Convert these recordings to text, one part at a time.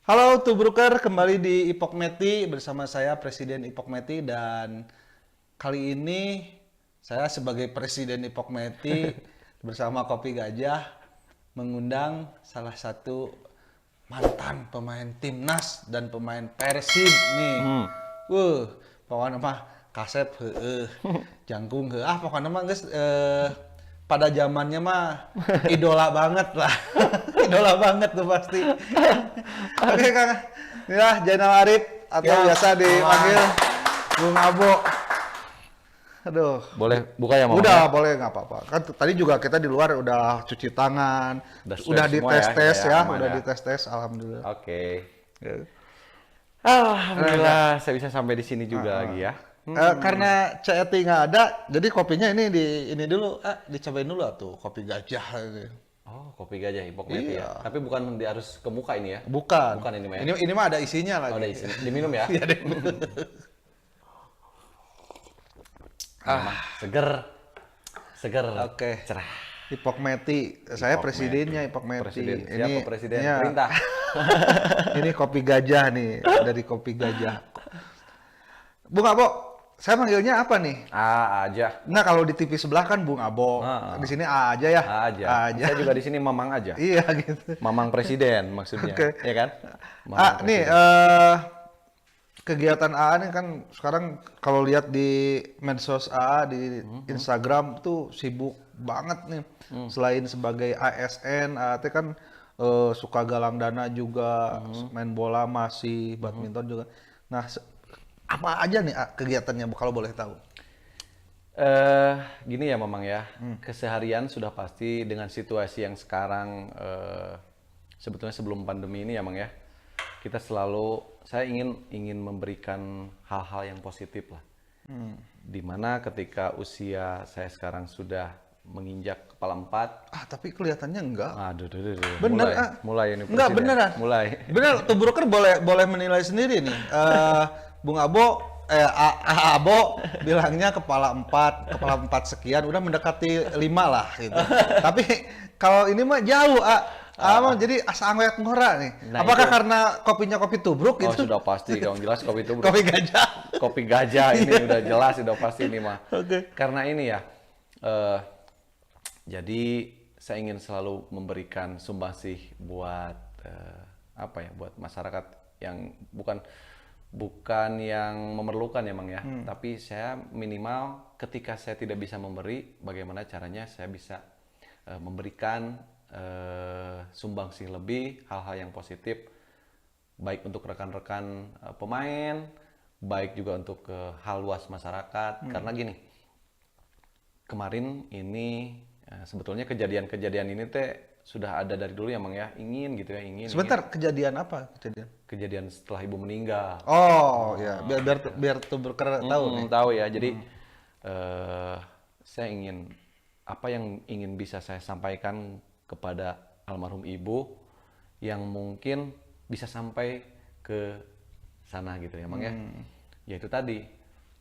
Halo Tubruker, kembali di Ipok Meti bersama saya Presiden Ipok Meti dan kali ini saya sebagai Presiden Ipok Meti bersama Kopi Gajah mengundang salah satu mantan pemain timnas dan pemain Persib nih. Pokoknya mah kasep heueuh, jangkung heueuh, pokoknya mah geus pada zamannya mah idola banget lah. Idola banget tuh pasti. Oke Kang, ya Jainal Arif atau Ya, biasa dipanggil aman. Bung Abo. Aduh, Boleh buka ya, Mama? udah Ya? boleh nggak apa-apa. Kan tadi juga kita di luar udah cuci tangan, Udah swab udah semua dites-tes ya, ya, aman udah ya. dites-tes, alhamdulillah. Oke. Ya. Alhamdulillah saya bisa sampai di sini juga lagi ya. Karena CET nggak ada, jadi kopinya ini dulu, dicobain dulu tuh kopi gajah ini. Oh, kopi gajah Ipok Meti Iya. ya. Tapi bukan harus ke muka ini ya. Bukan. Bukan ini mah ya. Ini mah ada isinya Oh, ada lagi. isi. Diminum ya. Iya deh. Seger. Seger. Oke. Cerah. Ipok Meti, saya Ipok presidennya Ipok Meti. Presiden. Siapa presiden? iya. Perintah. Ini kopi gajah nih, dari kopi gajah. Bung Abo, saya manggilnya apa nih? Aja. Nah kalau di TV sebelah kan Bung Abo, di sini A aja ya. Aja. A aja. Saya juga di sini Mamang aja. Iya gitu. Mamang presiden maksudnya. Oke. Ya kan? Nih kegiatan AA nih kan sekarang kalau lihat di medsos AA di Instagram tuh sibuk banget nih. Selain sebagai ASN, AA teh kan suka galang dana juga, main bola masih, badminton juga. Nah, apa aja nih kegiatannya kalau boleh tahu? Gini ya Mamang ya, keseharian sudah pasti dengan situasi yang sekarang sebetulnya sebelum pandemi ini ya Mang ya, kita selalu saya ingin memberikan hal-hal yang positif lah, dimana ketika usia saya sekarang sudah menginjak kepala 4. Tapi kelihatannya enggak. Aduh, Bener, mulai ini enggak presiden. beneran. Mulai. Bener, tuh broker boleh menilai sendiri nih. Bung Abo, Abo bilangnya kepala 4 sekian, udah mendekati 5 lah gitu. Tapi kalau ini mah jauh, mah jadi asa angwet ngora nih. Nah, Apakah itu. karena kopinya kopi tubruk Oh gitu? sudah pasti, kalau jelas kopi itu Kopi gajah. kopi gajah ini udah jelas, udah pasti ini mah. Oke. Karena ini ya, jadi saya ingin selalu memberikan sumbangsih buat buat masyarakat yang bukan yang memerlukan ya Mang ya, tapi saya minimal ketika saya tidak bisa memberi, bagaimana caranya saya bisa memberikan sumbangsih lebih, hal-hal yang positif, baik untuk rekan-rekan pemain, baik juga untuk hal luas masyarakat. Karena gini, kemarin ini sebetulnya kejadian-kejadian ini teh sudah ada dari dulu ya Mang ya, ingin Sebentar, kejadian apa? kejadian setelah ibu meninggal. Oh, ya, biar tuh broker tahu nih. Tahu ya, jadi saya ingin apa yang ingin bisa saya sampaikan kepada almarhum ibu yang mungkin bisa sampai ke sana gitu ya Mang ya. Yaitu tadi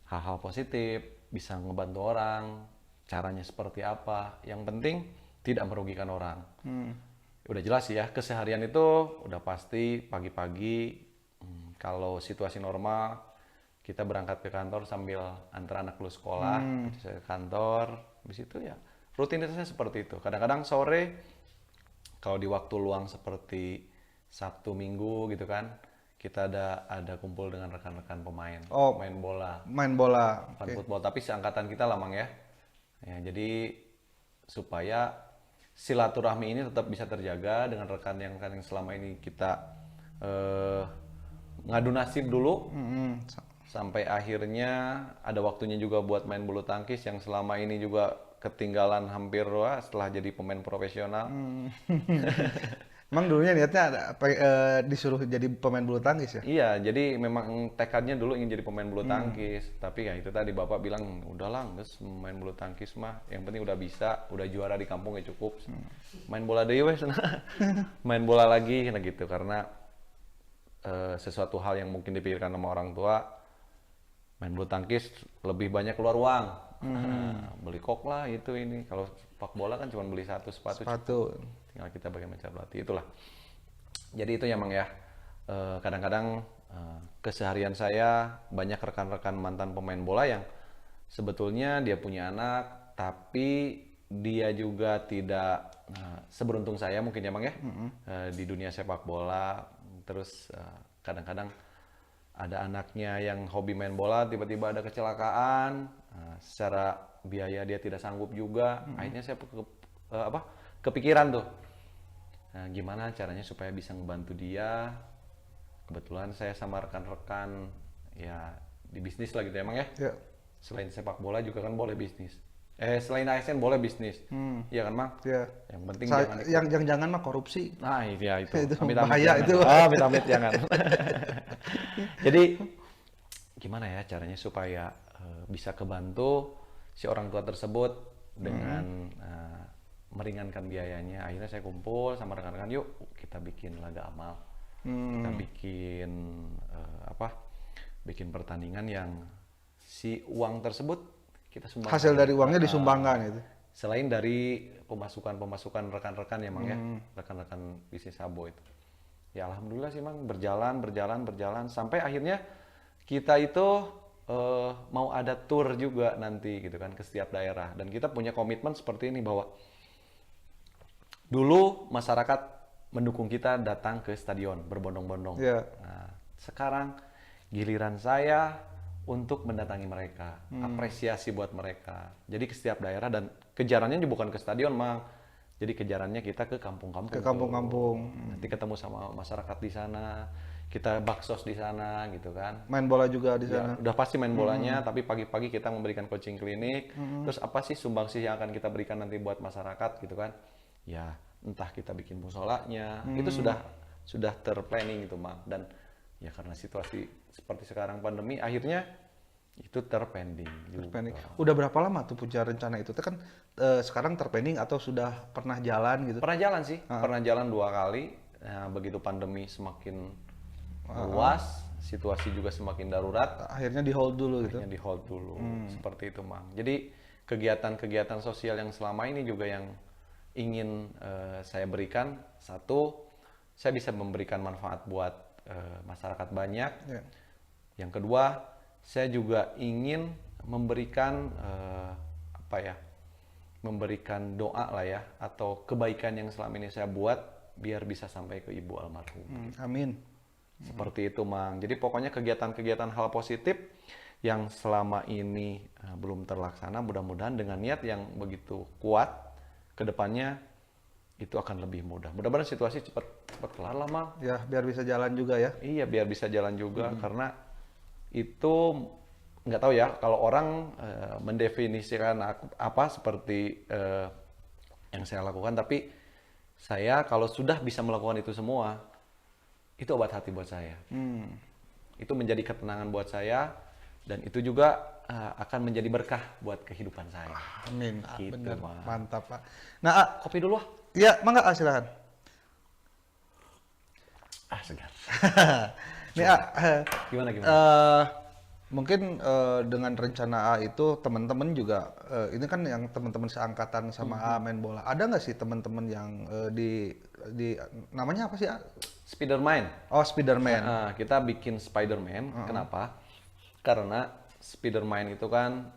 hal-hal positif, bisa ngebantu orang, caranya seperti apa, yang penting tidak merugikan orang. Udah jelas ya, keseharian itu udah pasti pagi-pagi kalau situasi normal kita berangkat ke kantor sambil antar anak lu sekolah, saya ke kantor, habis itu ya rutinitasnya seperti itu. Kadang-kadang sore kalau di waktu luang seperti Sabtu Minggu gitu kan, kita ada kumpul dengan rekan-rekan pemain, main bola, Main bola. bukan football, tapi seangkatan kita lah Mang ya. Ya, jadi supaya silaturahmi ini tetap bisa terjaga dengan rekan yang selama ini kita ngadu nasib dulu, sampai akhirnya ada waktunya juga buat main bulu tangkis yang selama ini juga ketinggalan hampir setelah jadi pemain profesional. Emang dulunya niatnya ada disuruh jadi pemain bulu tangkis ya? Iya, jadi memang tekadnya dulu ingin jadi pemain bulu tangkis, tapi ya itu tadi bapak bilang udahlah, nges main bulu tangkis mah, yang penting udah bisa, udah juara di kampung ya cukup. Main bola deh wes, main bola lagi, nah gitu, karena sesuatu hal yang mungkin dipikirkan sama orang tua, main bulu tangkis lebih banyak keluar uang, beli kok lah itu ini, kalau sepak bola kan cuma beli satu sepatu. Sepatu. Tinggal kita bagaimana cara berlatih, itulah. Jadi itu ya Mang ya, kadang-kadang keseharian saya banyak rekan-rekan mantan pemain bola yang sebetulnya dia punya anak, tapi dia juga tidak seberuntung saya mungkin ya Bang ya, di dunia sepak bola. Terus kadang-kadang ada anaknya yang hobi main bola, tiba-tiba ada kecelakaan, secara biaya dia tidak sanggup juga. Akhirnya saya kepikiran tuh, gimana caranya supaya bisa ngebantu dia. Kebetulan saya sama rekan-rekan ya di bisnis lah gitu emang ya. Ya. Selain sepak bola juga kan boleh bisnis. Selain ASN boleh bisnis. Iya kan, Mang? Ya. Yang penting Jangan mah korupsi. Nah, iya itu. Itu Amit-amit bahaya jangan. itu. Amit-amit jangan. Jadi gimana ya caranya supaya bisa kebantu si orang tua tersebut dengan meringankan biayanya. Akhirnya saya kumpul sama rekan-rekan, yuk kita bikin laga amal. Kita bikin bikin pertandingan yang si uang tersebut kita sumbangkan. Hasil dari uangnya disumbangkan itu. Selain dari pemasukan rekan-rekan ya Mang ya, rekan-rekan bisnis Abo itu. Ya alhamdulillah sih Mang, berjalan sampai akhirnya kita itu mau ada tour juga nanti gitu kan ke setiap daerah, dan kita punya komitmen seperti ini bahwa dulu masyarakat mendukung kita datang ke stadion berbondong-bondong. Yeah. Nah, sekarang giliran saya untuk mendatangi mereka, apresiasi buat mereka. Jadi ke setiap daerah, dan kejarannya bukan ke stadion, Mang. Jadi kejarannya kita ke kampung-kampung. Ke kampung-kampung. Nanti ketemu sama masyarakat di sana, kita baksos di sana gitu kan. Main bola juga di sana. Ya, udah pasti main bolanya, tapi pagi-pagi kita memberikan coaching klinik. Terus apa sih sumbangsih yang akan kita berikan nanti buat masyarakat gitu kan? Ya, entah kita bikin musolanya, itu sudah terplanning gitu, Mang. Dan ya karena situasi seperti sekarang pandemi, akhirnya itu terpending juga. Udah berapa lama tuh punya rencana itu? Itu kan sekarang terpending atau sudah pernah jalan gitu? Pernah jalan sih, pernah jalan 2 kali. Nah, begitu pandemi semakin luas, situasi juga semakin darurat. Akhirnya di hold dulu gitu? Akhirnya di hold dulu, seperti itu, Mang. Jadi kegiatan-kegiatan sosial yang selama ini juga yang ingin saya berikan, satu, saya bisa memberikan manfaat buat masyarakat banyak. Yeah. Yang kedua, saya juga ingin memberikan memberikan doa lah ya, atau kebaikan yang selama ini saya buat biar bisa sampai ke ibu almarhum. Amin. Seperti itu, Mang. Jadi pokoknya kegiatan-kegiatan hal positif yang selama ini belum terlaksana, mudah-mudahan dengan niat yang begitu kuat, kedepannya itu akan lebih mudah. Mudah-mudahan situasi cepat kelar lah, Mang. Ya, biar bisa jalan juga ya. Iya, biar bisa jalan juga, karena itu nggak tahu ya, kalau orang mendefinisikan apa seperti yang saya lakukan, tapi saya kalau sudah bisa melakukan itu semua, itu obat hati buat saya. Itu menjadi ketenangan buat saya, dan itu juga akan menjadi berkah buat kehidupan saya. Amin. Gitu, Bener. Mang. Mantap, Pak. Nah, Kopi dulu ah. Ya, mangga, silakan. Segar. Nih, Gimana? mungkin dengan rencana A itu teman-teman juga ini kan yang teman-teman seangkatan sama A main bola. Ada nggak sih teman-teman yang di namanya apa sih, A? Spiderman. Oh, Spiderman. Kita bikin Spiderman. Kenapa? Karena Spiderman itu kan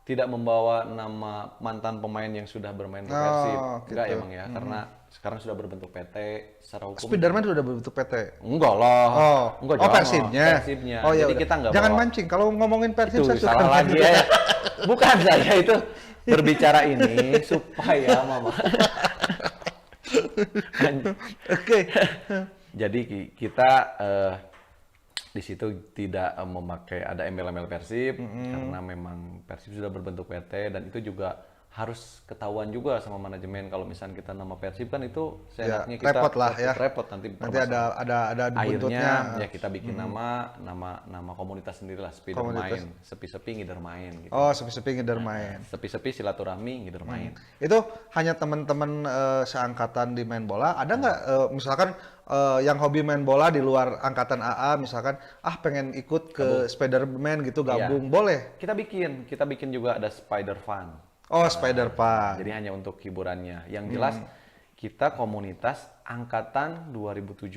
tidak membawa nama mantan pemain yang sudah bermain di Persib. Enggak Gitu. emang ya, karena sekarang sudah berbentuk PT secara hukum. Spiderman sudah berbentuk PT. Enggak lah. Enggak, jangan. Persibnya. Oh, ya jadi udah. kita enggak Jangan bawa. mancing. Kalau ngomongin Persib Itu saya suka salah lagi mancing. ya. Bukan saya itu berbicara ini supaya Mama. Oke. Jadi kita di situ tidak memakai ada embel-embel Persib, karena memang Persib sudah berbentuk PT, dan itu juga harus ketahuan juga sama manajemen. Kalau misalnya kita nama Persib kan itu seenaknya kita repot lah ya. repot nanti ada buntutnya. akhirnya ya kita bikin nama komunitas sendiri lah, Spider main, sepi-sepi ngider main gitu. Oh, sepi-sepi ngider main. Sepi-sepi silaturahmi ngider main. Itu hanya teman-teman seangkatan di main bola. Ada nggak misalkan yang hobi main bola di luar angkatan AA, misalkan pengen ikut ke Spiderman gitu, gabung, boleh? Kita bikin juga ada Spider Fun. Oh, Spider Fun. Jadi hanya untuk hiburannya. Yang jelas kita komunitas angkatan 2007,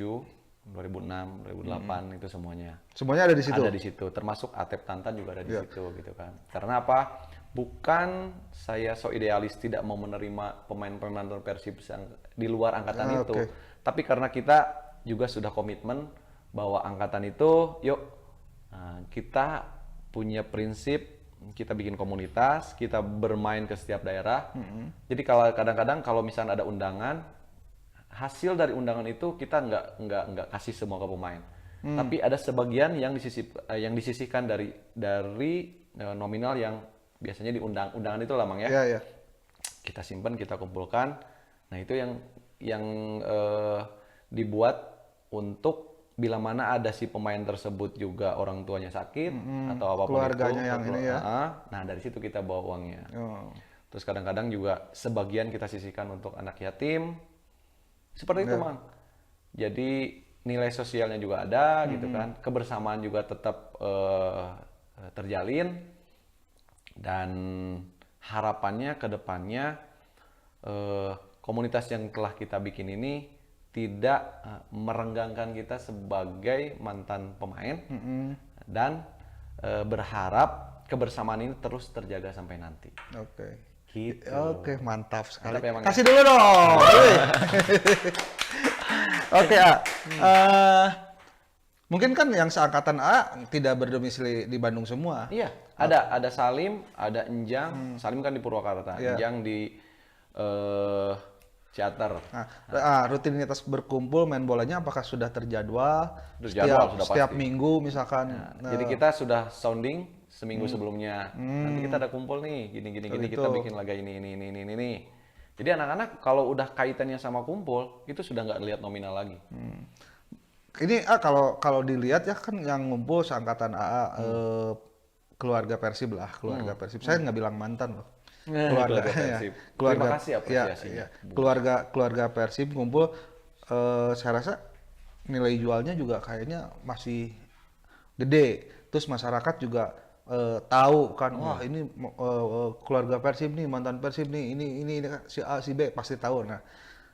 2006, 2008 itu semuanya. Semuanya ada di situ. Ada di situ, termasuk Atep Tantan juga ada di situ gitu kan. Karena apa? Bukan saya so idealis tidak mau menerima pemain-pemain Persib di luar angkatan itu, tapi karena kita juga sudah komitmen bahwa angkatan itu, yuk kita punya prinsip, kita bikin komunitas, kita bermain ke setiap daerah. Jadi kalau kadang-kadang kalau misalnya ada undangan, hasil dari undangan itu kita nggak kasih semua ke pemain. Tapi ada sebagian yang disisihkan dari nominal yang biasanya diundang undangan itu lah, Mang ya. Iya. Kita simpan, kita kumpulkan. Nah itu yang dibuat untuk bila mana ada si pemain tersebut juga orang tuanya sakit atau apapun keluarganya itu, yang ini ya. Nah dari situ kita bawa uangnya. Oh. Terus kadang-kadang juga sebagian kita sisihkan untuk anak yatim. Seperti itu, Mang. Jadi nilai sosialnya juga ada gitu kan. Kebersamaan juga tetap terjalin. Dan harapannya ke depannya komunitas yang telah kita bikin ini tidak merenggangkan kita sebagai mantan pemain dan berharap kebersamaan ini terus terjaga sampai nanti. Oke. Gitu. Oke, mantap sekali. Mantap ya, Mang, Kasih dulu dong. Oke, mungkin kan yang seangkatan A tidak berdomisili di Bandung semua. Iya, ada Salim, ada Enjang. Salim kan di Purwakarta, Enjang di Ciater. Nah, rutinitas berkumpul main bolanya apakah sudah terjadwal? Sudah setiap pasti. minggu misalkan. Jadi kita sudah sounding seminggu sebelumnya. Nanti kita ada kumpul nih, gini kita bikin laga ini. Jadi anak-anak kalau udah kaitannya sama kumpul, itu sudah nggak lihat nominal lagi. Ini kalau dilihat ya kan yang ngumpul seangkatan AA keluarga Persib lah, keluarga Persib. Saya nggak bilang mantan loh. Keluarga Persib. Keluarga, Terima kasih apresiasinya. Keluarga Persib ngumpul, saya rasa nilai jualnya juga kayaknya masih gede. Terus masyarakat juga tahu kan, wah ini keluarga Persib nih, mantan Persib nih, ini si A si B pasti tahu. Nah,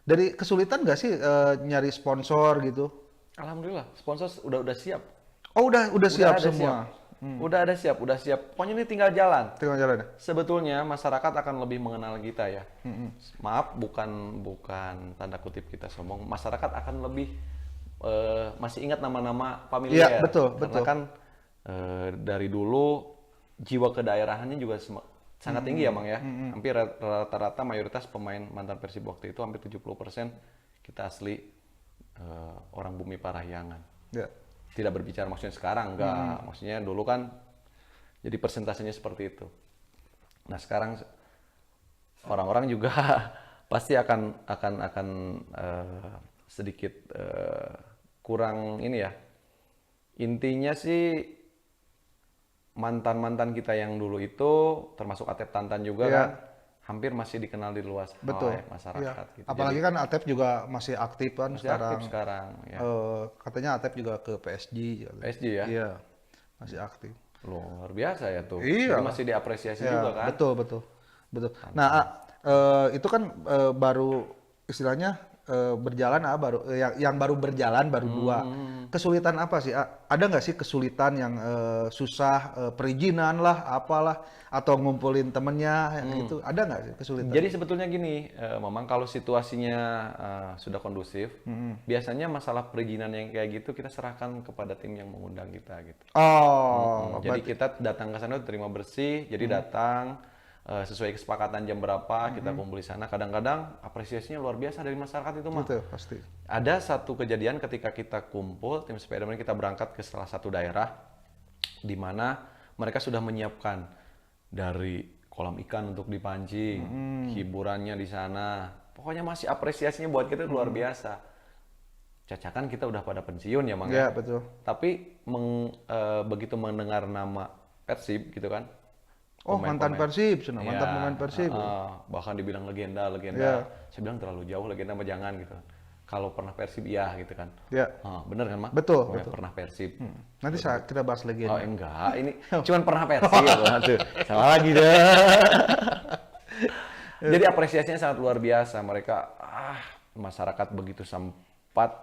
dari kesulitan nggak sih nyari sponsor gitu? Alhamdulillah, sponsor udah siap. Oh udah siap semua. Siap. Udah siap. Pokoknya ini tinggal jalan. Tinggal jalan ya? Sebetulnya masyarakat akan lebih mengenal kita ya. Maaf, bukan tanda kutip kita sombong. Masyarakat akan lebih masih ingat nama-nama familiar. Iya, betul. Karena kan dari dulu jiwa kedaerahannya juga sangat tinggi ya, Mang ya. Hampir rata-rata mayoritas pemain mantan Persib waktu itu hampir 70% kita asli orang Bumi Parahyangan. Ya. Tidak berbicara maksudnya sekarang, enggak. Maksudnya dulu kan jadi persentasenya seperti itu. Nah sekarang orang-orang juga pasti akan sedikit kurang ini ya. Intinya sih mantan-mantan kita yang dulu itu, termasuk Atep Tantan juga kan, hampir masih dikenal di luas masyarakat. Gitu. Apalagi kan Atep juga masih aktif kan masih sekarang. Aktif sekarang. Ya. Katanya Atep juga ke PSG. PSG ya? Iya, masih aktif. Luar biasa ya tuh. Iya. Jadi masih diapresiasi juga kan? Betul. Nah, itu kan baru istilahnya berjalan baru yang baru berjalan baru 2. Kesulitan apa sih? Ada nggak sih kesulitan yang susah perizinan lah, apalah, atau ngumpulin temennya gitu? Ada nggak sih kesulitan? Jadi sebetulnya gini, memang kalau situasinya sudah kondusif, biasanya masalah perizinan yang kayak gitu kita serahkan kepada tim yang mengundang kita gitu. Jadi kita datang ke sana terima bersih, jadi datang sesuai kesepakatan jam berapa kita kumpul di sana. Kadang-kadang apresiasinya luar biasa dari masyarakat itu, Mang. Betul, pasti. Ada satu kejadian ketika kita kumpul tim Spedaman, kita berangkat ke salah satu daerah di mana mereka sudah menyiapkan dari kolam ikan untuk dipancing, hiburannya di sana. Pokoknya masih apresiasinya buat kita luar biasa. Cacakan kita udah pada pensiun ya, Mang. Iya, betul. Tapi begitu mendengar nama Persib gitu kan. Oh, mantan Persib, mantan pemain Persib. Bahkan dibilang legenda. Saya bilang terlalu jauh, legenda mah jangan gitu. Kalau pernah Persib iya gitu kan. Iya. Bener kan, Mak? Betul. Pernah Persib. Nanti kita bahas legenda. Oh enggak, ini cuman pernah Persib. Tuh, salah lagi deh. Jadi apresiasinya sangat luar biasa. Mereka masyarakat begitu sempat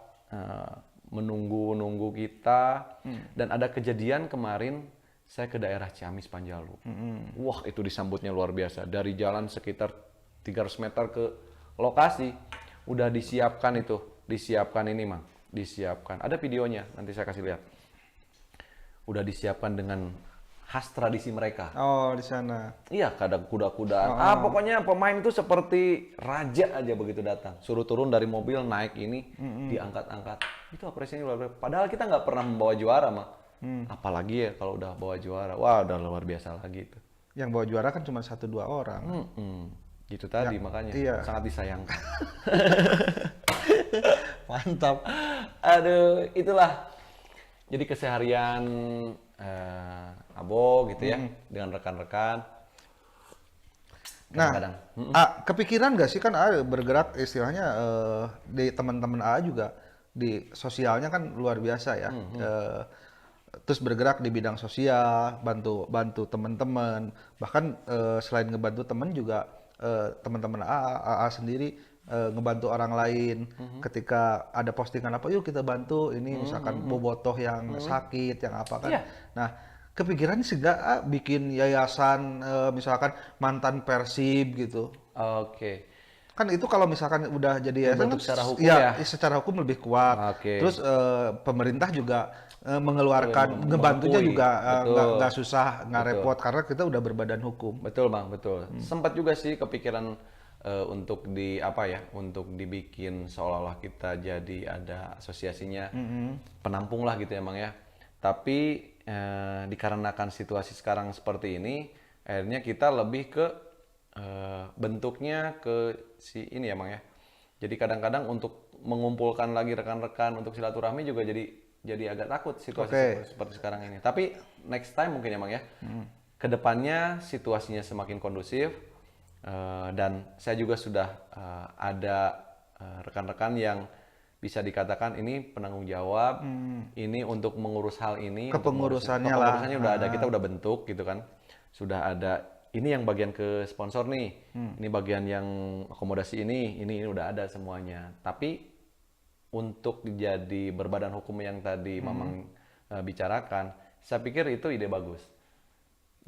menunggu kita. Dan ada kejadian kemarin saya ke daerah Ciamis Panjalu. Wah, itu disambutnya luar biasa. Dari jalan sekitar 300 meter ke lokasi udah disiapkan itu, disiapkan ini Mang, disiapkan. Ada videonya, nanti saya kasih lihat. Udah disiapkan dengan khas tradisi mereka. Oh, di sana. Iya, kadang kuda-kudaan. Pokoknya pemain itu seperti raja aja begitu datang. Suruh turun dari mobil, naik ini, diangkat-angkat. Itu apresiasinya luar biasa. Padahal kita nggak pernah membawa juara, Mak. Apalagi ya kalau udah bawa juara. Wah, udah luar biasa lagi itu. Yang bawa juara kan cuma 1-2 orang. Gitu tadi, makanya sangat disayangkan. Mantap. Aduh, itulah. Jadi keseharian Abo gitu ya, dengan rekan-rekan. Nah, Kadang-kadang. kepikiran nggak sih kan bergerak istilahnya di teman-teman AA juga di sosialnya kan luar biasa ya. Terus bergerak di bidang sosial, bantu teman-teman. Bahkan selain ngebantu teman juga teman-teman AA sendiri ngebantu orang lain ketika ada postingan apa, yuk kita bantu ini misalkan bobotoh yang sakit, yang apa kan. Iya. Nah, kepikiran sih nggak bikin yayasan misalkan mantan Persib gitu. Oke. Kan itu kalau misalkan udah jadi yayasan Bentuk kan secara hukum ya? secara hukum lebih kuat. Oke. Terus pemerintah juga mengeluarkan ngebantunya mengakui. juga Betul. nggak susah, nggak Betul. repot karena kita udah berbadan hukum. Betul Bang, betul. Sempat juga sih kepikiran untuk untuk dibikin seolah-olah kita jadi ada asosiasinya penampung lah gitu ya Bang ya. Tapi dikarenakan situasi sekarang seperti ini, akhirnya kita lebih ke bentuknya ke si ini ya Bang ya. Jadi kadang-kadang untuk mengumpulkan lagi rekan-rekan untuk silaturahmi juga jadi agak takut situasi seperti sekarang ini. Tapi next time mungkin ya Bang ya. Kedepannya situasinya semakin kondusif. Dan saya juga sudah ada rekan-rekan yang bisa dikatakan ini penanggung jawab, ini untuk mengurus hal ini. Kepengurusannya kepengurusannya udah ada, kita udah bentuk gitu kan, sudah ada. Ini yang bagian ke sponsor nih, ini bagian yang akomodasi ini udah ada semuanya. Tapi untuk jadi berbadan hukum yang tadi Mamang bicarakan, saya pikir itu ide bagus.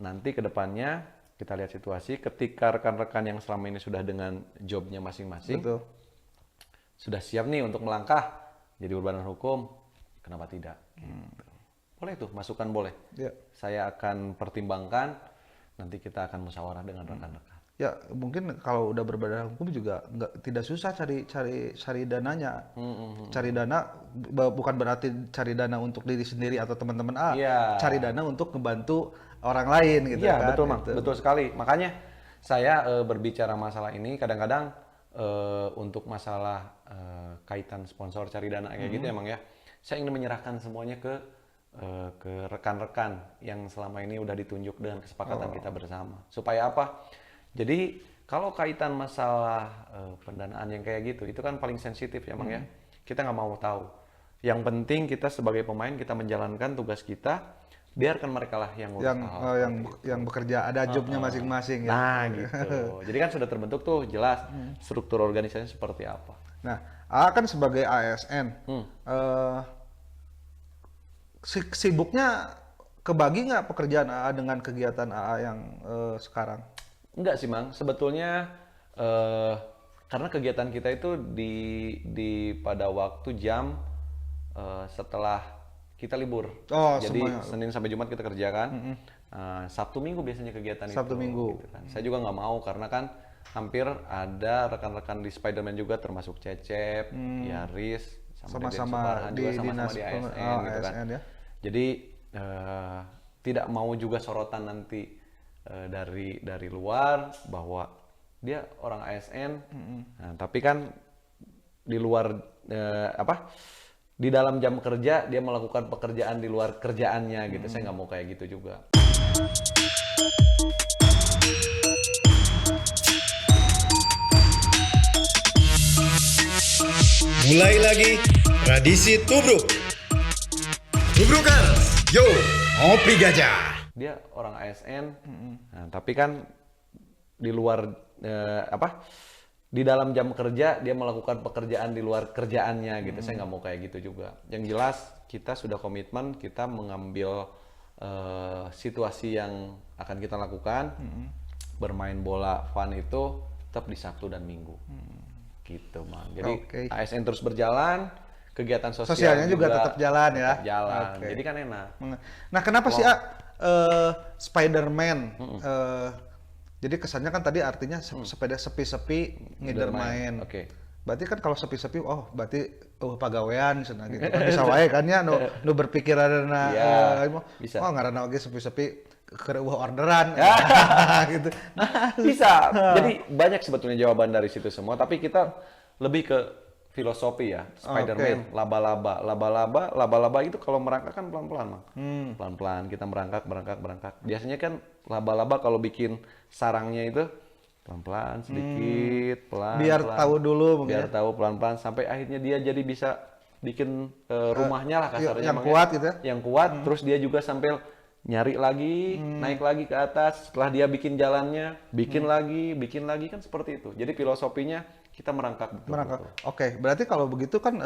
Nanti kedepannya kita lihat situasi, ketika rekan-rekan yang selama ini sudah dengan jobnya masing-masing, sudah siap nih untuk melangkah jadi berbadan hukum, kenapa tidak? Gitu. Boleh tuh, masukan boleh. Saya akan pertimbangkan, nanti kita akan musyawarah dengan rekan-rekan. Ya mungkin kalau udah berbadan hukum juga tidak susah cari dananya. Cari dana bukan berarti cari dana untuk diri sendiri atau teman-teman cari dana untuk membantu orang lain gitu kan. Iya betul Mang, betul sekali. Makanya saya berbicara masalah ini kadang-kadang untuk masalah kaitan sponsor cari dana kayak gitu ya Mang ya. Saya ingin menyerahkan semuanya ke rekan-rekan yang selama ini udah ditunjuk dengan kesepakatan kita bersama. Supaya apa? Jadi kalau kaitan masalah pendanaan yang kayak gitu, itu kan paling sensitif ya Mang ya. Kita nggak mau tahu. Yang penting kita sebagai pemain kita menjalankan tugas kita, biarkan mereka lah yang ngurus yang bekerja, ada jobnya masing-masing ya. Nah gitu. Jadi kan sudah terbentuk tuh jelas struktur organisasinya seperti apa. Nah, AA kan sebagai ASN, sibuknya kebagi nggak pekerjaan AA dengan kegiatan AA yang sekarang? Enggak sih Mang, sebetulnya karena kegiatan kita itu di pada waktu jam setelah kita libur. Jadi semuanya. Senin sampai Jumat kita kerjakan. Sabtu Minggu biasanya kegiatan Sabtu Minggu. Gitu kan. Saya juga nggak mau karena kan hampir ada rekan-rekan di Spiderman juga termasuk Cecep, Yaris, sama-sama di dinas ASN, gitu kan. Ya. Jadi tidak mau juga sorotan nanti dari luar bahwa dia orang ASN, nah, tapi kan di luar di dalam jam kerja dia melakukan pekerjaan di luar kerjaannya gitu. Saya nggak mau kayak gitu juga. Mulai lagi tradisi tubruk. Tubrukers, yo, ngopi gajah. Dia orang ASN, nah, tapi kan di luar di dalam jam kerja dia melakukan pekerjaan di luar kerjaannya gitu. Saya nggak mau kayak gitu juga. Yang jelas kita sudah komitmen, kita mengambil situasi yang akan kita lakukan. Bermain bola fun itu tetap di Sabtu dan Minggu. Gitu, Mang. Jadi ASN terus berjalan, kegiatan Sosialnya juga tetap jalan ya. Tetap jalan. Jadi kan enak. Nah, kenapa sih Spider-Man? Jadi kesannya kan tadi artinya sepeda sepi-sepi ngider-main. Oke. Berarti kan kalau sepi-sepi, oh berarti pagawean cenah gitu. Kan bisa wae kan ya nu berpikiran bisa. Oh ngaranna oge sepi-sepi keur orderan gitu. Bisa. Jadi banyak sebetulnya jawaban dari situ semua, tapi kita lebih ke filosofi ya. Spider-Man, laba-laba itu kalau merangkak kan pelan-pelan, Mang. Pelan-pelan kita merangkak. Biasanya kan laba-laba kalau bikin sarangnya itu pelan-pelan sedikit, pelan. Biar tahu dulu mungkin. Biar tahu pelan-pelan sampai akhirnya dia jadi bisa bikin rumahnya lah kasarnya. Yang kuat gitu ya. Yang kuat, terus dia juga sambil nyari lagi, naik lagi ke atas. Setelah dia bikin jalannya, bikin lagi kan seperti itu. Jadi filosofinya kita merangkak betul. Oke, berarti kalau begitu kan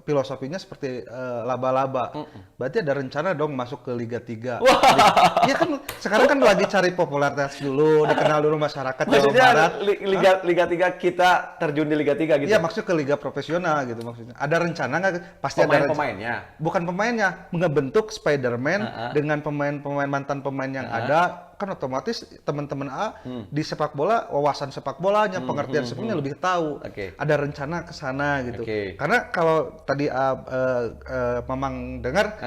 filosofinya seperti laba-laba. Berarti ada rencana dong masuk ke Liga 3. Iya kan sekarang kan lagi cari popularitas dulu, dikenal dulu masyarakat Jawa Barat. Liga 3 kita terjun di Liga 3 gitu. Iya, maksudnya ke liga profesional gitu maksudnya. Ada rencana nggak? Pasti ada pemainnya. Bukan pemainnya, ngebentuk Spider-Man dengan pemain mantan pemain yang ada. Kan otomatis teman-teman A di sepak bola, wawasan sepak bolanya, pengertian sepaknya lebih tahu. Ada rencana ke sana gitu. Karena kalau tadi Mamang dengar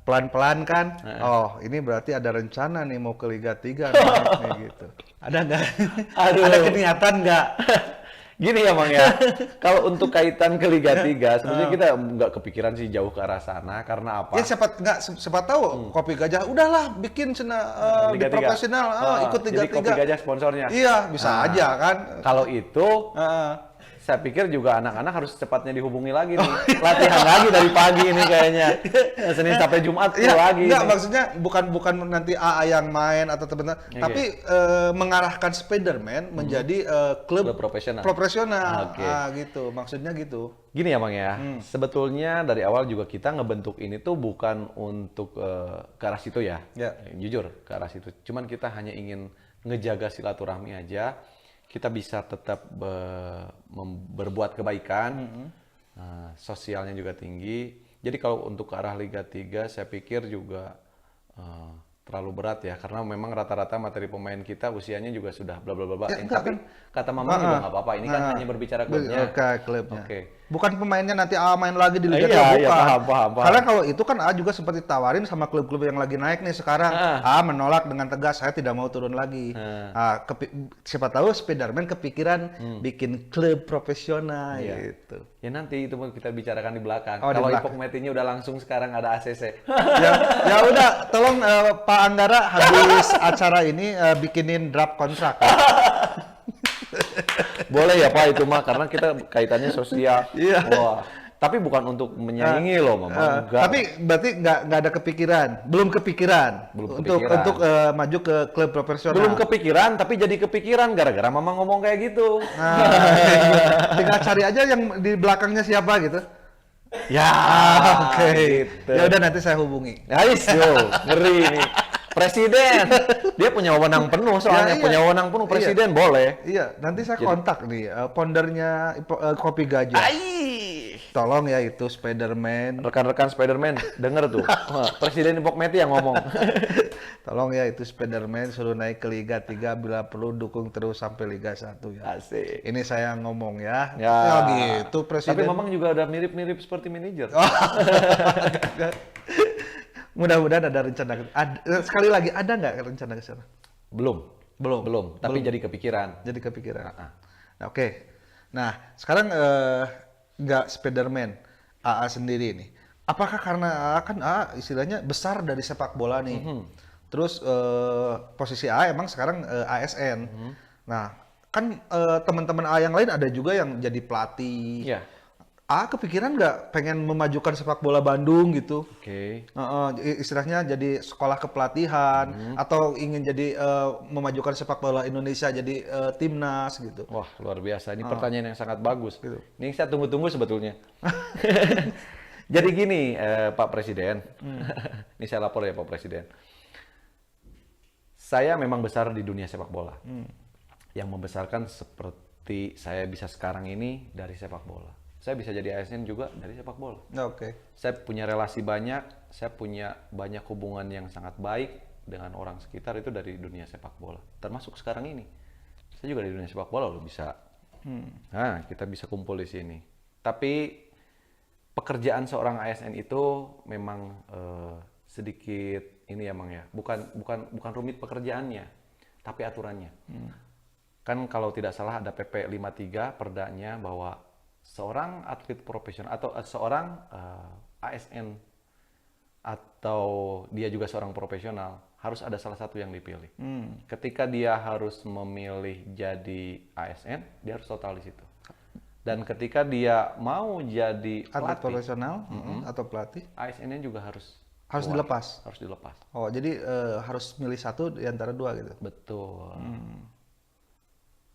pelan-pelan kan, oh ini berarti ada rencana nih mau ke Liga 3 nih, gitu. Ada nggak? Ada niatan nggak? Gini ya, Mang ya. Kalau untuk kaitan ke Liga 3, sebenarnya kita nggak kepikiran sih jauh ke arah sana. Karena apa? Ya siapa tahu Kopi Gajah udahlah bikin di profesional, ikut Liga 3. Jadi Kopi Gajah sponsornya. Iya, bisa aja kan. Kalau itu saya pikir juga anak-anak harus cepatnya dihubungi lagi nih. Latihan lagi dari pagi ini kayaknya. Senin sampai Jumat lagi. Enggak, maksudnya bukan nanti AA yang main atau teman-teman, tapi mengarahkan Spider-Man menjadi klub profesional. Gitu. Maksudnya gitu. Gini ya, Bang ya. Sebetulnya dari awal juga kita ngebentuk ini tuh bukan untuk ke arah situ ya. Jujur, ke arah situ. Cuman kita hanya ingin ngejaga silaturahmi aja. Kita bisa tetap berbuat kebaikan, sosialnya juga tinggi. Jadi kalau untuk ke arah Liga 3, saya pikir juga terlalu berat ya, karena memang rata-rata materi pemain kita usianya juga sudah bla bla bla. Tapi kata Mama juga nggak apa-apa, ini kan hanya berbicara klubnya. Klubnya. Bukan pemainnya nanti A main lagi di Liga 3, bukan. Iya, paham. Karena kalau itu kan A juga sempat ditawarin sama klub-klub yang lagi naik nih sekarang. A menolak dengan tegas, saya tidak mau turun lagi. Siapa tahu Spider-Man kepikiran bikin klub profesional gitu. Ya nanti itu kita bicarakan di belakang. Kalau Ipok Metinya udah langsung sekarang ada ACC. ya udah, tolong Pak Anggara habis acara ini bikinin draft kontrak. Boleh ya Pak itu mah, karena kita kaitannya sosial. Iya. Wah. Tapi bukan untuk menyaingi loh, Mama. Tapi berarti nggak ada kepikiran, belum kepikiran untuk maju ke klub profesional. Belum kepikiran, tapi jadi kepikiran gara-gara Mama ngomong kayak gitu. Tinggal cari aja yang di belakangnya siapa gitu. Ya, Gitu. Ya udah nanti saya hubungi. Ais, ngeri nih. Presiden, dia punya wewenang penuh soalnya, punya wewenang penuh presiden boleh. Iya, nanti saya kontak nih foundernya Kopi Gajah. Tolong ya itu Spider-Man. Rekan-rekan Spider-Man, denger tuh. Presiden Ipok Meti yang ngomong. Tolong ya itu Spider-Man suruh naik ke Liga 3, bila perlu dukung terus sampai Liga 1 ya. Asik. Ini saya ngomong ya. Ya gitu Presiden. Tapi Mamang juga udah mirip-mirip seperti manajer. Mudah-mudahan ada rencana. Sekali lagi, ada nggak rencana ke sana? Belum. Tapi jadi kepikiran. Nah, oke. Nah, sekarang nggak Spider-Man, AA sendiri nih. Apakah karena AA kan AA istilahnya besar dari sepak bola nih. Terus posisi AA emang sekarang ASN. Nah, kan teman-teman AA yang lain ada juga yang jadi pelatih. Iya. kepikiran nggak pengen memajukan sepak bola Bandung gitu? Oke. Istilahnya jadi sekolah kepelatihan atau ingin jadi memajukan sepak bola Indonesia jadi timnas gitu. Wah, luar biasa. Ini pertanyaan yang sangat bagus. Gitu. Ini saya tunggu-tunggu sebetulnya. Jadi gini, Pak Presiden. Ini saya lapor ya, Pak Presiden. Saya memang besar di dunia sepak bola. Yang membesarkan seperti saya bisa sekarang ini dari sepak bola. Saya bisa jadi ASN juga dari sepak bola. Oke. Saya punya relasi banyak, saya punya banyak hubungan yang sangat baik dengan orang sekitar itu dari dunia sepak bola. Termasuk sekarang ini. Saya juga dari dunia sepak bola loh bisa. Nah, kita bisa kumpul di sini. Tapi pekerjaan seorang ASN itu memang sedikit ini ya, Mang ya. Bukan rumit pekerjaannya, tapi aturannya. Kan kalau tidak salah ada PP 53 perdanya bahwa seorang atlet profesional atau seorang ASN atau dia juga seorang profesional harus ada salah satu yang dipilih. Ketika dia harus memilih jadi ASN, dia harus total di situ. Dan ketika dia mau jadi Atlet pelatih, profesional atau pelatih ASN-nya juga harus harus keluar. dilepas. Harus dilepas. Oh, jadi harus milih satu di antara dua gitu. Betul.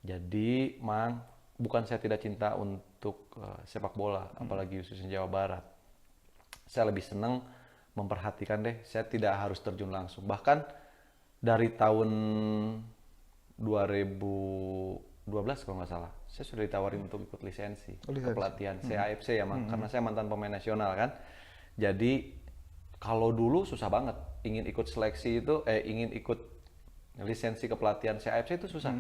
Jadi, Mang, bukan saya tidak cinta untuk sepak bola, apalagi khususnya Jawa Barat. Saya lebih senang memperhatikan deh, saya tidak harus terjun langsung. Bahkan dari tahun 2012 kalau nggak salah, saya sudah ditawarin untuk ikut lisensi kepelatihan CAFC ya, Mang, karena saya mantan pemain nasional kan. Jadi kalau dulu susah banget ingin ikut seleksi itu, ingin ikut lisensi kepelatihan CAFC itu susah.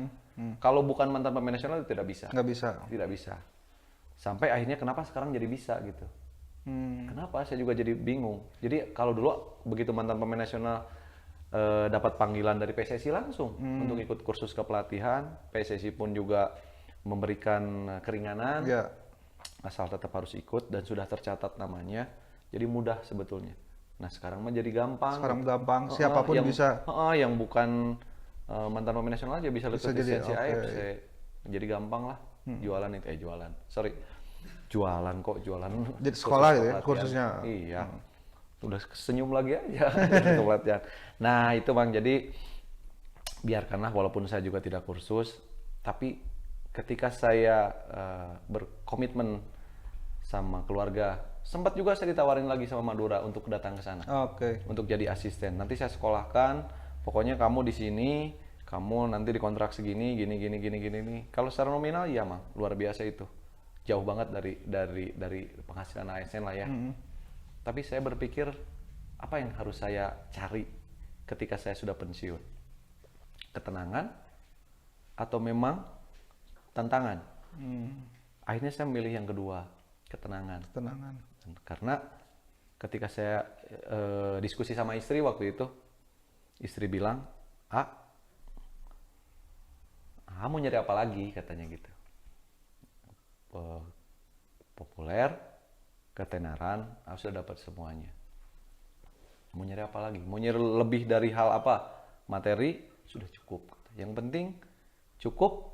Kalau bukan mantan pemain nasional itu tidak bisa. Nggak bisa. Tidak bisa. Sampai akhirnya kenapa sekarang jadi bisa gitu. Kenapa? Saya juga jadi bingung. Jadi kalau dulu begitu mantan pemain nasional dapat panggilan dari PSSI langsung untuk ikut kursus kepelatihan, PSSI pun juga memberikan keringanan. Ya. Asal tetap harus ikut dan sudah tercatat namanya. Jadi mudah sebetulnya. Nah, sekarang mah jadi gampang. Sekarang gampang, siapapun yang, bisa. Yang bukan mantan pemain nasional aja bisa ikut jadi, lisensi AFC. Jadi gampang lah jualan itu. Jualan. Sorry. Jualan kok, jualan. Jadi sekolah kursus gitu ya, pelatihan. kursusnya. Iya. Udah senyum lagi aja untuk pelatihan. Nah, itu Bang. Jadi biarkanlah walaupun saya juga tidak kursus, tapi ketika saya berkomitmen sama keluarga, sempat juga saya ditawarin lagi sama Madura untuk datang ke sana. Oke. Untuk jadi asisten. Nanti saya sekolahkan, pokoknya kamu di sini, kamu nanti dikontrak segini, gini. Kalau secara nominal ya, Mang, luar biasa itu. Jauh banget dari penghasilan ASN lah ya. Tapi saya berpikir apa yang harus saya cari ketika saya sudah pensiun? Ketenangan atau memang tantangan? Akhirnya saya memilih yang kedua, ketenangan. Ketenangan. Karena ketika saya diskusi sama istri waktu itu, istri bilang, mau nyari apa lagi katanya gitu. Populer, ketenaran, aku sudah dapat semuanya. Mau nyari apa lagi? Mau nyari lebih dari hal apa? Materi sudah cukup. Yang penting cukup.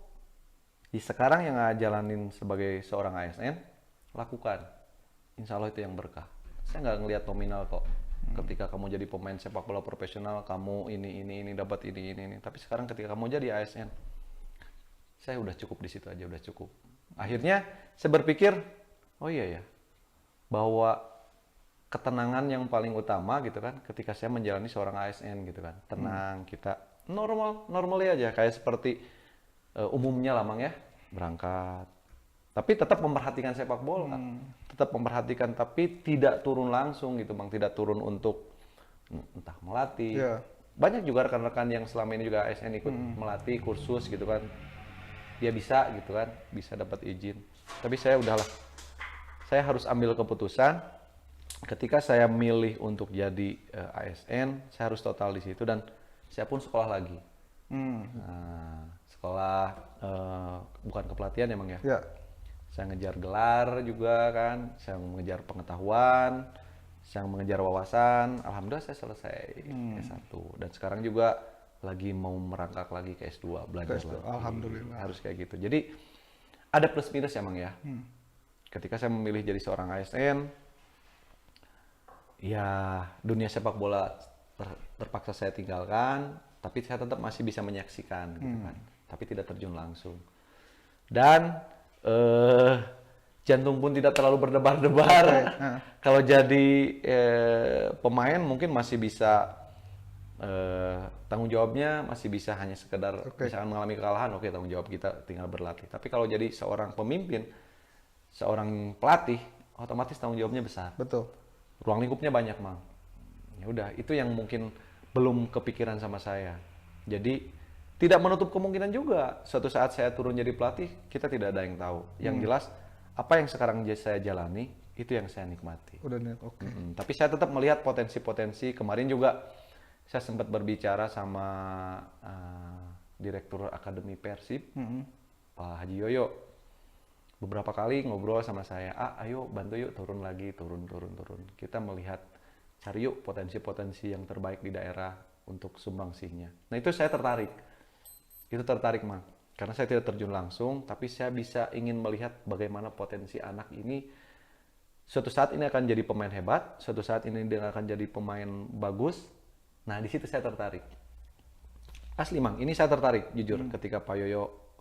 Di sekarang yang jalanin sebagai seorang ASN, lakukan. Insya Allah itu yang berkah. Saya nggak ngelihat nominal kok. Ketika kamu jadi pemain sepak bola profesional, kamu ini dapat ini. Tapi sekarang ketika kamu jadi ASN, saya udah cukup di situ aja, udah cukup. Akhirnya saya berpikir, oh iya ya, bahwa ketenangan yang paling utama gitu kan, ketika saya menjalani seorang ASN gitu kan, tenang, kita normal aja, kayak seperti umumnya lah Mang ya, berangkat. Tapi tetap memperhatikan sepak bola, tetap memperhatikan, tapi tidak turun langsung gitu Bang, tidak turun untuk entah melatih. Yeah. Banyak juga rekan-rekan yang selama ini juga ASN ikut melatih kursus gitu kan, dia bisa gitu kan, bisa dapat izin. Tapi saya udahlah, saya harus ambil keputusan. Ketika saya milih untuk jadi ASN, saya harus total di situ dan saya pun sekolah lagi. Nah, sekolah bukan kepelatihan emang ya. Ya. Saya ngejar gelar juga kan, saya mengejar pengetahuan, saya mengejar wawasan. Alhamdulillah saya selesai S1 dan sekarang juga lagi mau merangkak lagi ke S2, belajar S2, lagi. alhamdulillah. Harus kayak gitu. Jadi ada plus minus emang ya. Ketika saya memilih jadi seorang ASN, ya dunia sepak bola terpaksa saya tinggalkan, tapi saya tetap masih bisa menyaksikan gitu kan, tapi tidak terjun langsung. Dan jantung pun tidak terlalu berdebar-debar. Kalau jadi pemain mungkin masih bisa tanggung jawabnya masih bisa hanya sekedar misalkan mengalami kekalahan, oke, tanggung jawab kita tinggal berlatih. Tapi kalau jadi seorang pemimpin, seorang pelatih, otomatis tanggung jawabnya besar. Betul. Ruang lingkupnya banyak, Mang. Ya udah, itu yang mungkin belum kepikiran sama saya. Jadi tidak menutup kemungkinan juga suatu saat saya turun jadi pelatih, kita tidak ada yang tahu. Yang jelas apa yang sekarang saya jalani itu yang saya nikmati. Udah nih, oke. Tapi saya tetap melihat potensi-potensi. Kemarin juga saya sempat berbicara sama Direktur Akademi Persib, Pak Haji Yoyo. Beberapa kali ngobrol sama saya, ayo bantu yuk turun lagi, turun. Kita melihat, cari yuk potensi-potensi yang terbaik di daerah untuk sumbangsihnya. Nah itu saya tertarik. Itu tertarik, Mang. Karena saya tidak terjun langsung, tapi saya bisa ingin melihat bagaimana potensi anak ini suatu saat ini akan jadi pemain hebat, suatu saat ini dia akan jadi pemain bagus. Nah, di situ saya tertarik. Asli, Mang, ini saya tertarik jujur ketika Pak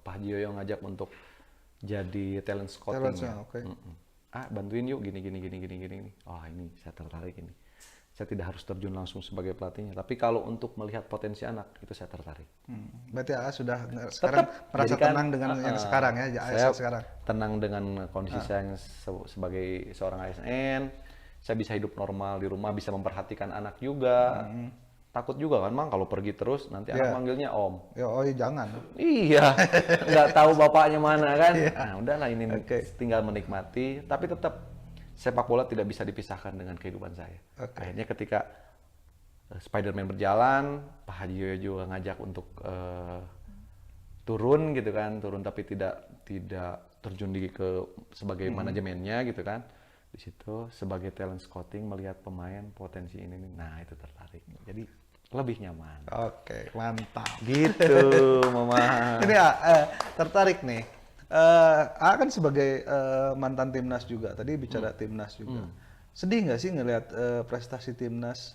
Haji Yoyo ngajak untuk jadi talent scouting. Bantuin yuk gini. Oh, ini saya tertarik ini. Saya tidak harus terjun langsung sebagai pelatihnya, tapi kalau untuk melihat potensi anak itu saya tertarik. Berarti sudah sekarang merasa tenang dengan yang sekarang ya, saya sekarang. Tenang dengan kondisi saya yang sebagai seorang ASN, saya bisa hidup normal di rumah, bisa memperhatikan anak juga. Takut juga kan, Mang, kalau pergi terus nanti anak manggilnya Om. Jangan. Iya, nggak tahu bapaknya mana kan. Nah, udahlah ini tinggal menikmati, tapi tetap sepak bola tidak bisa dipisahkan dengan kehidupan saya. Akhirnya ketika Spider-Man berjalan, Pak Haji Yoyo juga ngajak untuk turun gitu kan, tapi tidak terjun sebagai manajemennya gitu kan. Di situ sebagai talent scouting melihat pemain potensi ini, nah itu tertarik. Jadi lebih nyaman. Oke, mantap. Gitu, Mama. Ini tertarik nih. Kan sebagai mantan timnas juga, tadi bicara timnas juga. Sedih nggak sih ngelihat prestasi timnas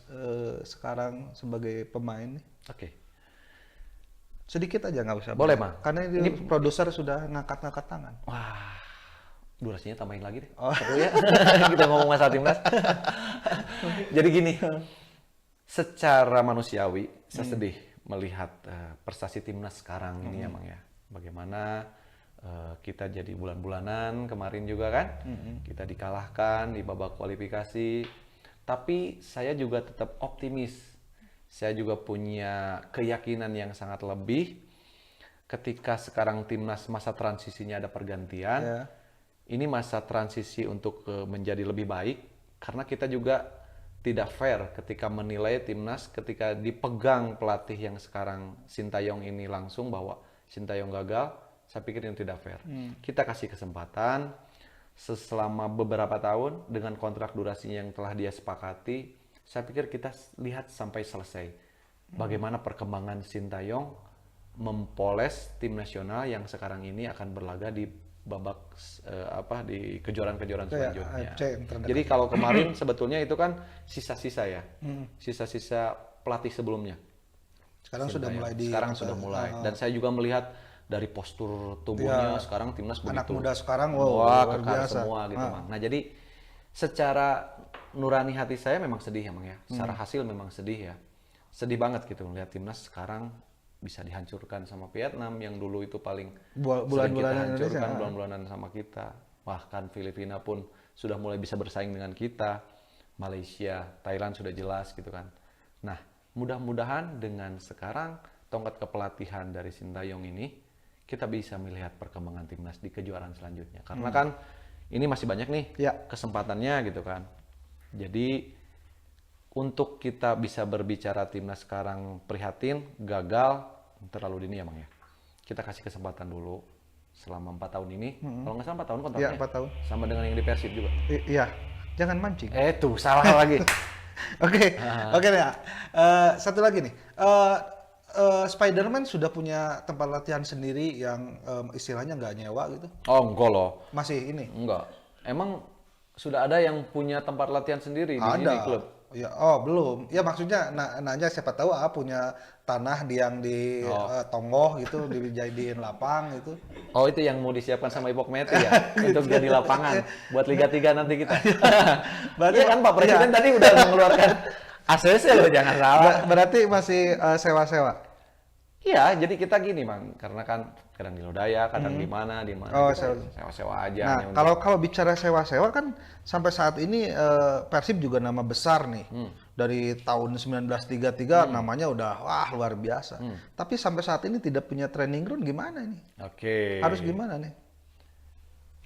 sekarang sebagai pemain? Oke. Sedikit aja nggak usah. Boleh, Mang. Karena ini produser sudah ngangkat-ngangkat tangan. Wah, durasinya tambahin lagi deh. Oh. Seru ya. Kita ngomong masalah timnas. Jadi gini, secara manusiawi, saya sedih melihat prestasi timnas sekarang ini ya, Mang ya. Bagaimana kita jadi bulan-bulanan kemarin juga kan, kita dikalahkan di babak kualifikasi. Tapi saya juga tetap optimis. Saya juga punya keyakinan yang sangat lebih. Ketika sekarang timnas masa transisinya ada pergantian, ini masa transisi untuk menjadi lebih baik. Karena kita juga tidak fair ketika menilai timnas ketika dipegang pelatih yang sekarang Sintayong ini langsung bahwa Sintayong gagal. Saya pikir itu tidak fair. Kita kasih kesempatan selama beberapa tahun dengan kontrak durasinya yang telah dia sepakati. Saya pikir kita lihat sampai selesai. Bagaimana perkembangan Sintayong mempoles tim nasional yang sekarang ini akan berlaga di babak di kejuaraan-kejuaraan selanjutnya. Jadi kalau kemarin sebetulnya itu kan sisa-sisa ya. Sisa-sisa pelatih sebelumnya. Sekarang sudah mulai Dan saya juga melihat dari postur tubuhnya sekarang timnas anak begitu. muda sekarang luar biasa semua gitu, Mang. Nah, jadi secara nurani hati saya memang sedih ya, Mang ya. Secara hasil memang sedih ya. Sedih banget gitu melihat timnas sekarang bisa dihancurkan sama Vietnam yang dulu itu paling bulan-bulanan Indonesia, bulan-bulanan sama kita. Bahkan Filipina pun sudah mulai bisa bersaing dengan kita. Malaysia, Thailand sudah jelas gitu kan. Nah, mudah-mudahan dengan sekarang tongkat kepelatihan dari Sintayong ini kita bisa melihat perkembangan timnas di kejuaraan selanjutnya. Karena kan ini masih banyak nih kesempatannya gitu kan. Jadi untuk kita bisa berbicara timnas sekarang prihatin, gagal, terlalu dini ya, Mang ya. Kita kasih kesempatan dulu selama 4 tahun ini. Kalau nggak salah 4 tahun kontraknya. Iya, 4 tahun. Sama dengan yang di Persib juga. Iya, jangan mancing. Tuh, salah lagi. Oke ya. Satu lagi nih. Spider-Man sudah punya tempat latihan sendiri yang istilahnya nggak nyewa gitu? Oh, enggak loh. Masih ini? Enggak. Emang sudah ada yang punya tempat latihan sendiri di sini Ada. klub? Ya, oh belum. Ya maksudnya nanya siapa tahu punya tanah yang di Tonggoh gitu dijadiin lapang gitu. Oh, itu yang mau disiapkan sama Ipok Meti ya untuk jadi lapangan buat Liga 3 nanti kita. Berarti Iya kan Pak Presiden tadi udah mengeluarkan ACC loh, jangan salah. Berarti masih sewa-sewa. Iya, jadi kita gini Bang, karena kan kadang di Lodaya, kadang di mana Oh, kita sewa-sewa aja. Nah, hanya untuk- kalau bicara sewa-sewa kan sampai saat ini Persib juga nama besar nih. Dari tahun 1933 namanya udah wah luar biasa. Tapi sampai saat ini tidak punya training ground gimana nih? Oke. Harus gimana nih?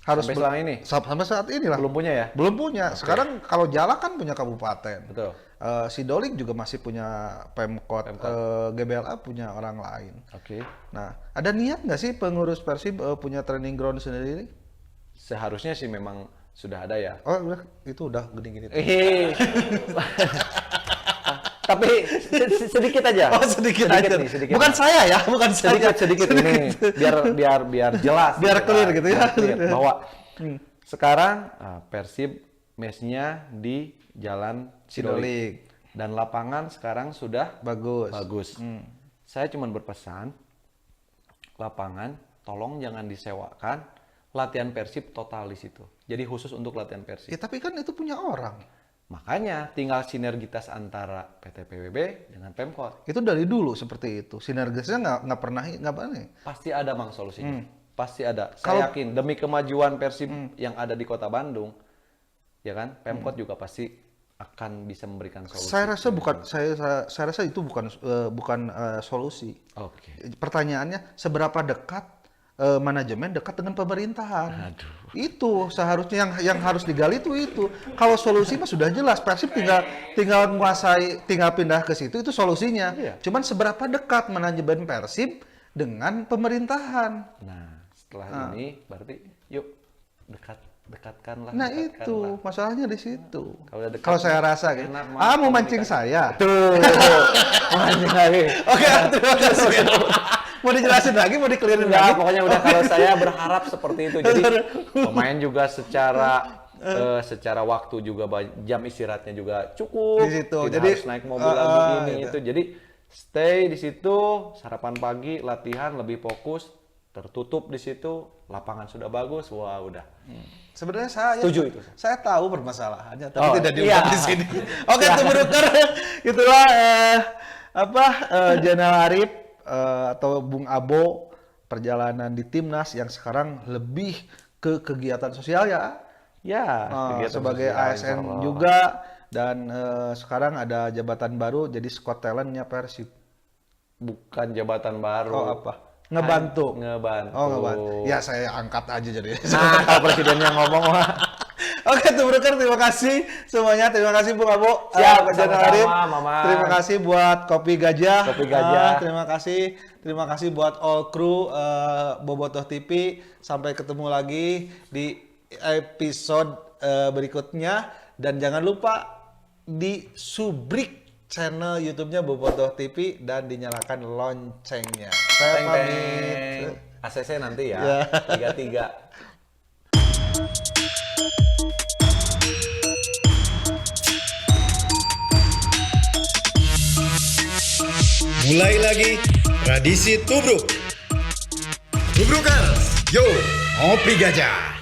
Harus Sampai sekarang ini sampai saat ini lah. belum punya ya? Belum punya. Sekarang kalau Jalak kan punya kabupaten. Betul. Sidolik juga masih punya Pemkot. GBLA punya orang lain. Oke. Nah, ada niat nggak sih pengurus Persib punya training ground sendiri? Seharusnya sih memang sudah ada ya. Oh, itu udah gini-gini. Tapi sedikit aja. Oh, sedikit aja. nih, sedikit. Bukan saya ya, bukan saya. Sedikit ini biar jelas. Biar clear gitu ya. Clear. Bahwa sekarang Persib mesnya di Jalan Sidolik dan lapangan sekarang sudah Bagus. Saya cuma berpesan, lapangan tolong jangan disewakan, latihan Persib total di situ. Jadi khusus untuk latihan Persib. Ya, tapi kan itu punya orang. Makanya tinggal sinergitas antara PT PBB dengan Pemkot. Itu dari dulu seperti itu. Sinergisnya nggak pernah. Pasti ada Bang solusinya. Pasti ada. Kalau- Saya yakin demi kemajuan Persib yang ada di Kota Bandung, ya kan? Pemkot juga pasti akan bisa memberikan solusi. Saya rasa saya rasa itu bukan solusi. Oke. Pertanyaannya seberapa dekat manajemen dekat dengan pemerintahan. Itu seharusnya yang harus digali itu. Kalau solusi mah sudah jelas, Persib tinggal menguasai, tinggal pindah ke situ itu solusinya. Iya. Cuman seberapa dekat manajemen Persib dengan pemerintahan. Nah, setelah ini berarti yuk dekatkanlah. Nah dekatkanlah. itu masalahnya di situ. Kalau udah dekat, Kalau saya rasa gitu. enak banget Mau mancing komunikasi. saya. Tuh. Mancing lagi. Oke, terima kasih. Mau dijelasin lagi, mau dikelirin Enggak, lagi? pokoknya udah kalau saya berharap seperti itu. Jadi pemain juga secara waktu juga jam istirahatnya juga cukup. Di situ. Tidak Jadi, harus naik mobil lagi ini gitu. itu. Jadi stay di situ, sarapan pagi, latihan lebih fokus, tertutup di situ, lapangan sudah bagus, wah udah. Sebenarnya saya Setuju itu. Saya tahu permasalahannya, tapi Oh, tidak diungkap iya. di sini. Oke, Tumburuker, itulah Jenal Arif atau Bung Abo, perjalanan di timnas yang sekarang lebih ke kegiatan sosial ya. Ya, kegiatan Sebagai sosial, ASN insya Allah. juga dan sekarang ada jabatan baru jadi squad talentnya Persib. Bukan jabatan baru. Oh apa? Ngebantu. Ngebantu. Oh ngebantu. Ya saya angkat aja jadi. Nah, kalau presidennya ngomong mah. Oke, Tumburuker, terima kasih semuanya. Terima kasih Bung Abo. Siap, Jenal sama-sama, Arif. Mama. Terima kasih buat Kopi Gajah. Kopi Gajah. Terima kasih buat all crew Bobotoh TV. Sampai ketemu lagi di episode berikutnya. Dan jangan lupa di subrik channel YouTube-nya Bobotoh TV dan dinyalakan loncengnya. Saya Teng pamit. teng. ACC nanti ya. 33. Mulai lagi tradisi tubruk. Tubrukers, yo, ngopi gajah.